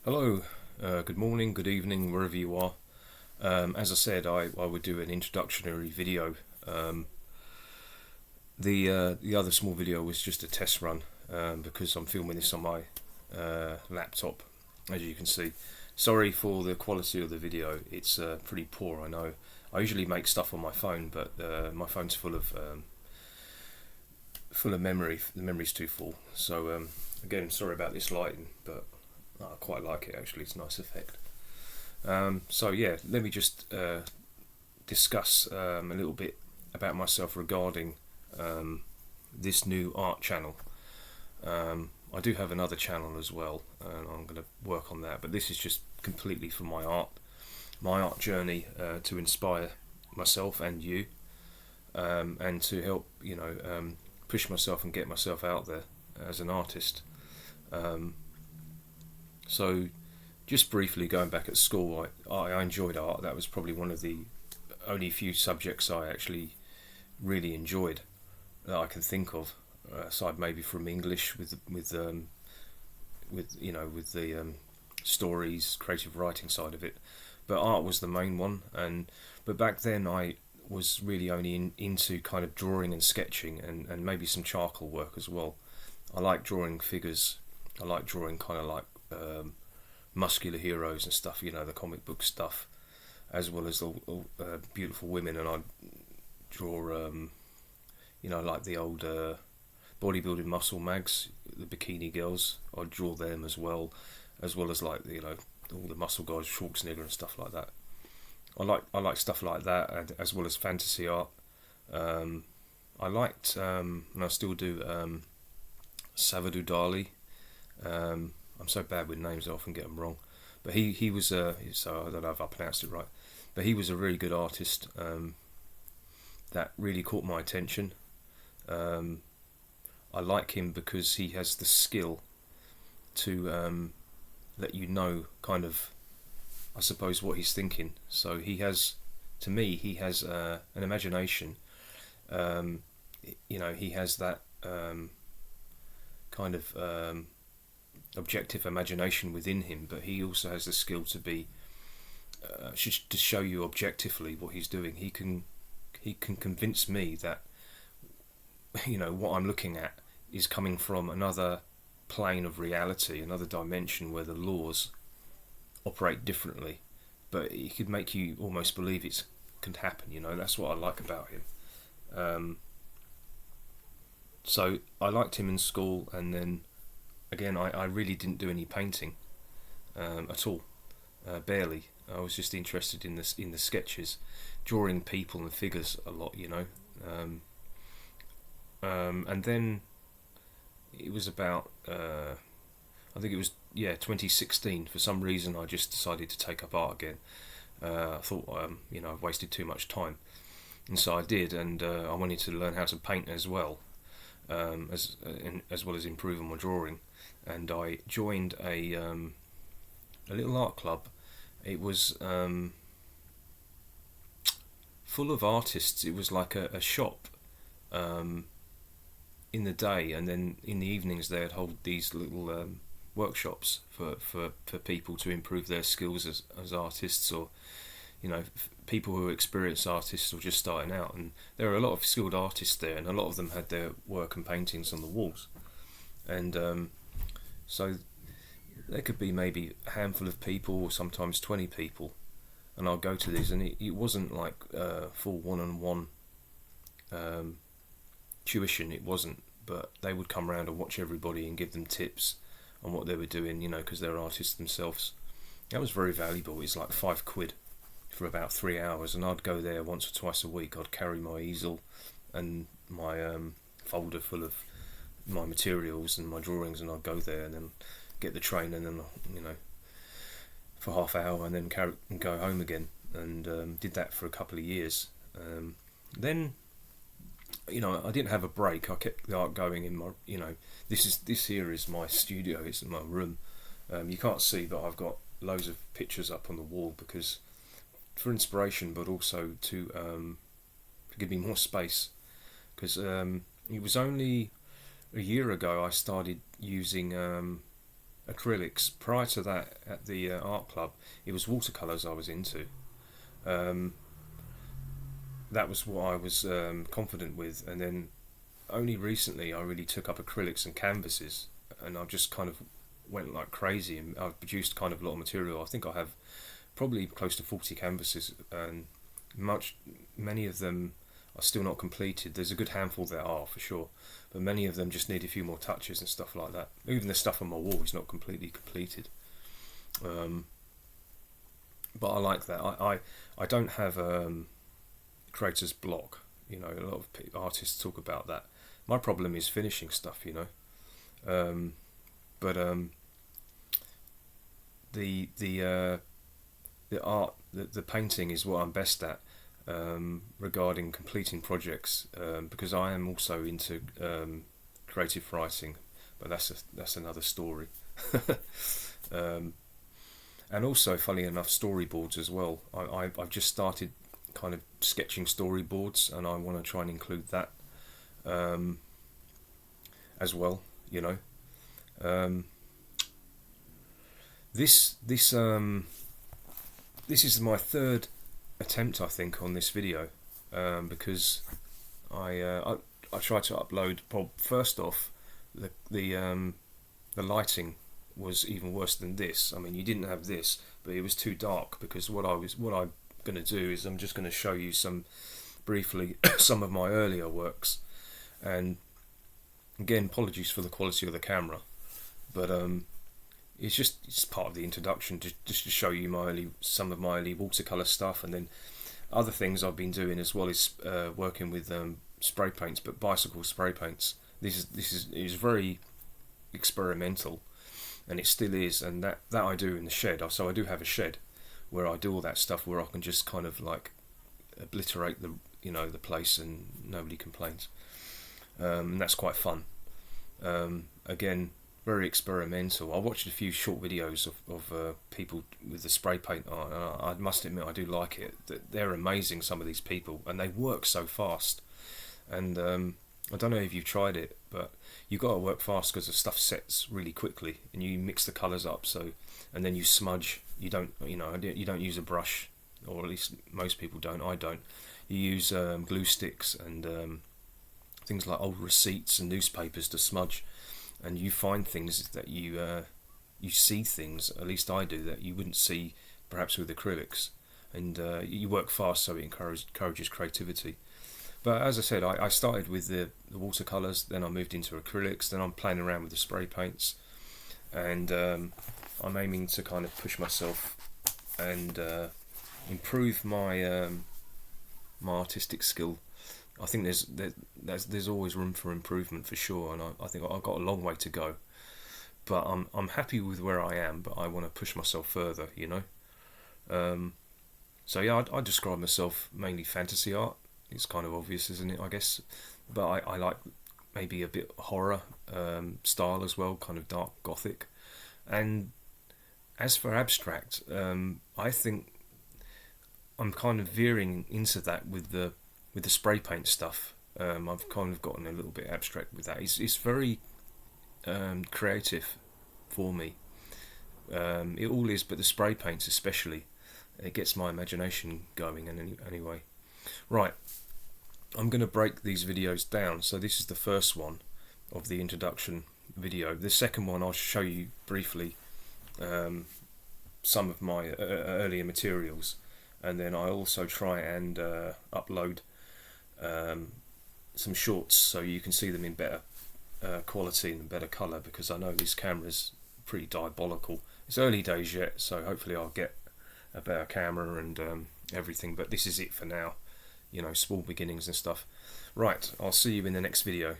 Hello, good morning, good evening, wherever you are. As I said, I would do an introductory video. The other small video was just a test run because I'm filming this on my laptop, as you can see. Sorry for the quality of the video, it's pretty poor, I know. I usually make stuff on my phone, but my phone's full of memory. The memory's too full. So again, sorry about this lighting, but I quite like it actually. It's a nice effect. So yeah, let me just discuss a little bit about myself regarding this new art channel. I do have another channel as well, and I'm going to work on that. But this is just completely for my art journey to inspire myself and you, and to help push myself and get myself out there as an artist. So just briefly going back at school, I enjoyed art. That was probably one of the only few subjects I actually really enjoyed that I can think of, aside maybe from English with the stories, creative writing side of it. But art was the main one, but back then I was really only into kind of drawing and sketching and maybe some charcoal work as well. I like drawing figures. I like drawing kind of like muscular heroes and stuff, the comic book stuff, as well as all beautiful women. And I draw, like the old bodybuilding muscle mags, the bikini girls. I draw them as well as like all the muscle guys, Schwarzenegger and stuff like that. I like stuff like that, and as well as fantasy art. I liked, and I still do, Salvador Dali. I'm so bad with names, I often get them wrong. But he was, so I don't know if I pronounced it right, but he was a really good artist that really caught my attention. I like him because he has the skill to let you know kind of, I suppose, what he's thinking. So he has, to me, he has an imagination. He has that kind of objective imagination within him, but he also has the skill to be to show you objectively what he's doing. He can convince me that what I'm looking at is coming from another plane of reality, another dimension where the laws operate differently, but he could make you almost believe it can happen. That's what I like about him. So I liked him in school, and then again, I really didn't do any painting at all, barely. I was just interested in the sketches, drawing people and figures a lot, and then it was about, I think it was 2016. For some reason, I just decided to take up art again. I thought I've wasted too much time, and so I did, and I wanted to learn how to paint as well, as well as improve on my drawing. And I joined a little art club. It was full of artists. It was like a shop in the day, and then in the evenings they'd hold these little workshops for people to improve their skills as artists, or people who are experienced artists or just starting out. And there are a lot of skilled artists there, and a lot of them had their work and paintings on the walls. And so there could be maybe a handful of people, or sometimes 20 people, and I'll go to these, and it wasn't like full one-on-one tuition. It wasn't, but they would come around and watch everybody and give them tips on what they were doing, because they're artists themselves. That was very valuable. It's like £5 for about 3 hours, and I'd go there once or twice a week. I'd carry my easel and my folder full of my materials and my drawings, and I'd go there and then get the train, and then for half an hour, and then go home again, and did that for a couple of years. Then I didn't have a break. I kept the art going in my this here is my studio. It's in my room. You can't see, but I've got loads of pictures up on the wall, because for inspiration, but also to give me more space, because it was only a year ago I started using a acrylics. Prior to that, at the art club, it was watercolours I was into. That was what I was confident with, and then only recently I really took up acrylics and canvases, and I just kind of went like crazy, and I've produced kind of a lot of material. I think I have probably close to 40 canvases, and many of them are still not completed. There's a good handful that are, for sure, but many of them just need a few more touches and stuff like that. Even the stuff on my wall is not completely completed. But I like that. I don't have creator's block. You know, a lot of artists talk about that. My problem is finishing stuff, you know. But the art, the painting is what I'm best at regarding completing projects, because I am also into creative writing, but that's another story. And also, funny enough, storyboards as well. I've just started kind of sketching storyboards, and I want to try and include that as well, you know. This is my third attempt, I think, on this video, because I tried to upload. First off, the lighting was even worse than this. I mean, you didn't have this, but it was too dark. Because what I'm going to do is I'm just going to show you briefly some of my earlier works, and again, apologies for the quality of the camera, but it's part of the introduction, just to show you some of my early watercolor stuff, and then other things I've been doing as well is working with spray paints, but bicycle spray paints. This is very experimental, and it still is, and that I do in the shed. So I do have a shed where I do all that stuff, where I can just kind of like obliterate the place and nobody complains, and that's quite fun. Again, very experimental. I watched a few short videos of people with the spray paint on, and I must admit I do like it. They're amazing, some of these people, and they work so fast. And I don't know if you've tried it, but you've got to work fast because the stuff sets really quickly, and you mix the colours up. And then you smudge. You don't use a brush, or at least most people don't. I don't. You use glue sticks and things like old receipts and newspapers to smudge, and you find things that you see things, at least I do, that you wouldn't see perhaps with acrylics, and you work fast, so it encourages creativity. But as I said, I started with the watercolours, then I moved into acrylics, then I'm playing around with the spray paints, and I'm aiming to kind of push myself and improve my my artistic skill. I think there's always room for improvement, for sure, and I think I've got a long way to go. But I'm happy with where I am, but I want to push myself further, you know. So yeah, I describe myself mainly fantasy art. It's kind of obvious, isn't it, I guess? But I like maybe a bit horror style as well, kind of dark gothic. And as for abstract, I think I'm kind of veering into that with the spray paint stuff. I've kind of gotten a little bit abstract with that. It's very creative for me. It all is, but the spray paints especially, it gets my imagination going. And anyway, right, I'm going to break these videos down. So this is the first one of the introduction video. The second one I'll show you briefly some of my earlier materials, and then I also try and upload some shorts so you can see them in better quality and better colour, because I know this camera's pretty diabolical. It's early days yet, so hopefully I'll get a better camera and everything, but this is it for now, you know, small beginnings and stuff. Right, I'll see you in the next video.